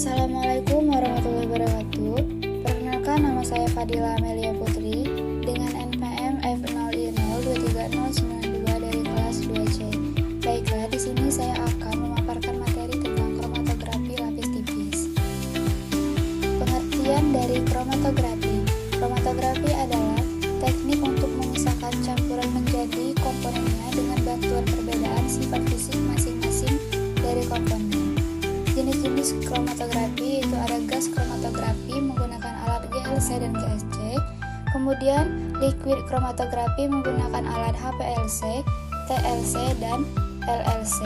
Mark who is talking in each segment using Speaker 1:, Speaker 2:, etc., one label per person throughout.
Speaker 1: Assalamualaikum warahmatullahi wabarakatuh. Perkenalkan, nama saya Fadila Amelia Putri dengan NPM F0I0230092 dari kelas 2C. Baiklah, di sini saya akan memaparkan materi tentang kromatografi lapis tipis. Pengertian dari kromatografi. Kromatografi adalah teknik untuk memisahkan campuran menjadi komponennya dengan bantuan perbedaan sifat fisik masing-masing dari komponen. Jenis-jenis kromatografi itu ada gas kromatografi menggunakan alat GLC dan GSC, kemudian liquid kromatografi menggunakan alat HPLC, TLC, dan LLC.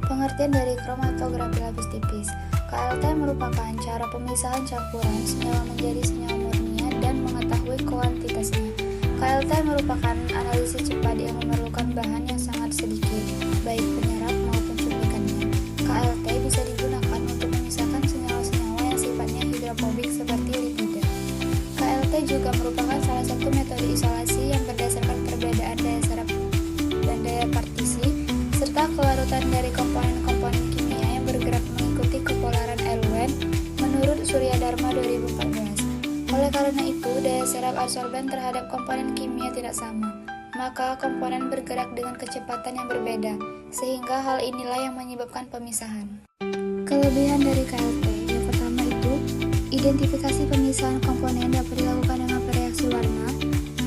Speaker 1: Pengertian dari kromatografi lapis tipis. KLT merupakan cara pemisahan campuran senyawa menjadi senyawa murninya dan mengetahui kuantitasnya. KLT merupakan analisis cepat yang memerlukan bahan yang sangat sedikit, baik penyerap maupun cuplikannya. KLT bisa digunakan untuk memisahkan senyawa-senyawa yang sifatnya hidrofobik seperti lipida. KLT juga merupakan salah satu metode isolasi yang berdasarkan perbedaan daya serap dan daya partisi, serta kelarutan dari komponen-komponen kimia yang bergerak mengikuti kepolaran eluen menurut Surya Dharma 2014. Oleh karena itu, daya serap absorben terhadap komponen kimia tidak sama, maka komponen bergerak dengan kecepatan yang berbeda, sehingga hal inilah yang menyebabkan pemisahan. Kelebihan dari KLT, yang pertama itu, identifikasi pemisahan komponen dapat dilakukan dengan reaksi warna,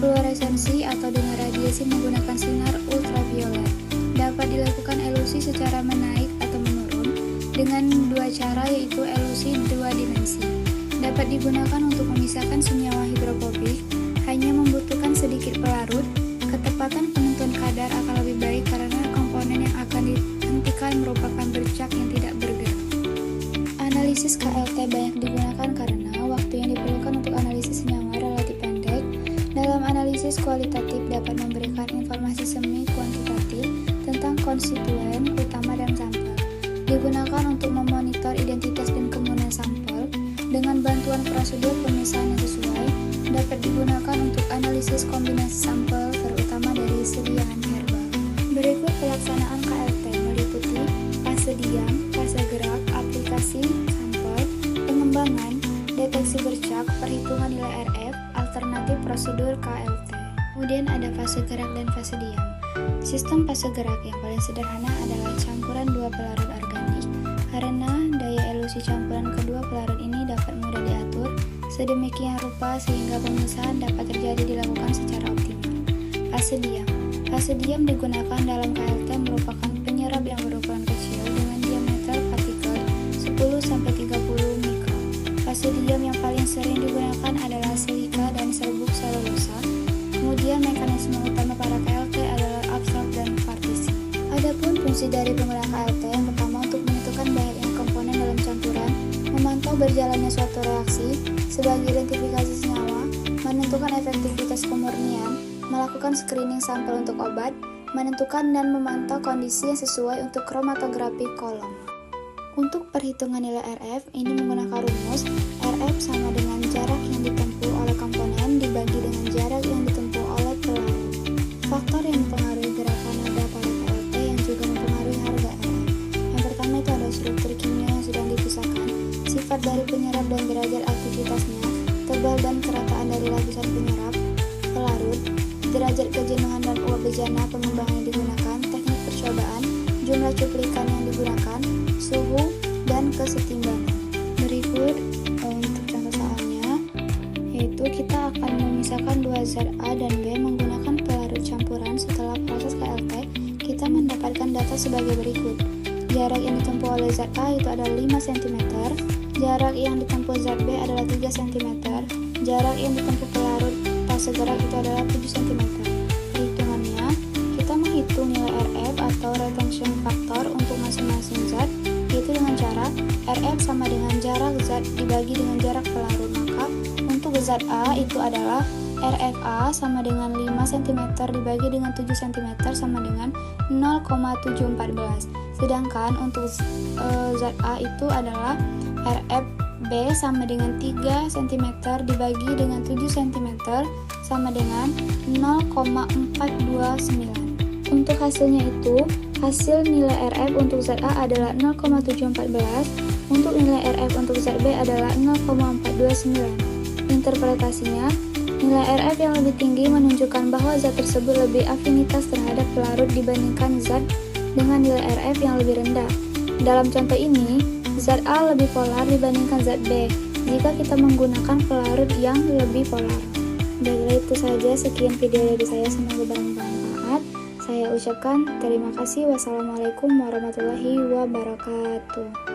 Speaker 1: fluoresensi atau dengan radiasi menggunakan sinar ultraviolet. Dapat dilakukan elusi secara menaik atau menurun dengan dua cara, yaitu elusi dua dimensi. Dapat digunakan untuk memisahkan senyawa hidrofobik, hanya membutuhkan sedikit pelarut. Ketepatan penentuan kadar akan lebih baik karena komponen yang akan dihentikan merupakan bercak yang tidak bergerak. Analisis KLT banyak digunakan karena waktu yang diperlukan untuk analisis senyawa relatif pendek. Dalam analisis kualitatif dapat memberikan informasi semi kuantitatif tentang konstituen utama dan sampel. Digunakan untuk memonitor identitas dan kemudian sampel. Dengan bantuan prosedur pemisahan yang sesuai, dapat digunakan untuk analisis kombinasi sampel terutama dari sediaan herbal. Berikut pelaksanaan KLT meliputi fase diam, fase gerak, aplikasi sampel, pengembangan, deteksi bercak, perhitungan nilai RF, alternatif prosedur KLT. Kemudian ada fase gerak dan fase diam. Sistem fase gerak yang paling sederhana adalah campuran dua pelarut organik, karena daya elusi campuran kedua pelarut ini dapat mudah diatur sedemikian rupa sehingga pemisahan dapat terjadi dilakukan secara optimal. Fase diam. Fase diam digunakan dalam KLT merupakan penyerap yang berukuran kecil dengan diameter partikel 10-30 mikron. Fase diam yang paling sering digunakan adalah silika dan serbuk selulosa. Kemudian mekanisme utama pada KLT adalah absorb dan partisi. Adapun fungsi dari penggunaan KLT yang pertama untuk menentukan banyaknya komponen dalam campuran, memantau berjalannya suatu reaksi sebagai identifikasi senyawa, menentukan efektivitas pemurnian, melakukan screening sampel untuk obat, menentukan dan memantau kondisi yang sesuai untuk kromatografi kolom. Untuk perhitungan nilai RF, ini menggunakan rumus RF sama dengan jarak yang ditempuh oleh komponen dibagi dengan jarak yang ditempuh oleh pelarut. Faktor yang mempengaruhi gerakan nada pada KLT yang juga mempengaruhi harga RF. Yang pertama itu ada struktur kimia yang sedang dipisahkan, sifat dari penyerap dan derajat aktivitasnya, tebal dan kerataan dari lapisan penyerap, pelarut, derajat kejenuhan dan uap bejana pengembangan yang digunakan, teknik percobaan, jumlah cuplikan yang digunakan, suhu, dan kesetimbangan. Berikut untuk contoh soalnya, yaitu kita akan memisahkan dua zat A dan B menggunakan pelarut campuran. Setelah proses KLT, kita mendapatkan data sebagai berikut. Jarak yang ditempuh oleh zat A itu adalah 5 cm, jarak yang ditempuh zat B adalah 3 cm, jarak yang ditempuh pelarut fase gerak itu adalah 7 cm. Perhitungannya, kita menghitung nilai RF atau retention factor untuk masing-masing zat, yaitu dengan cara RF sama dengan jarak zat dibagi dengan jarak pelarut. Maka untuk zat A itu adalah RFA sama dengan 5 cm dibagi dengan 7 cm sama dengan 0,714. Sedangkan untuk zat A itu adalah RFB sama dengan 3 cm dibagi dengan 7 cm sama dengan 0,429. Untuk hasilnya itu Hasil nilai RF untuk zat A adalah 0,714, untuk nilai RF untuk zat B adalah 0,429. Interpretasinya, nilai RF yang lebih tinggi menunjukkan bahwa zat tersebut lebih afinitas terhadap pelarut dibandingkan zat dengan nilai RF yang lebih rendah. Dalam contoh ini, zat A lebih polar dibandingkan zat B jika kita menggunakan pelarut yang lebih polar. Baiklah, itu saja sekian video dari saya, semoga bermanfaat. Saya ucapkan terima kasih. Wassalamualaikum warahmatullahi wabarakatuh.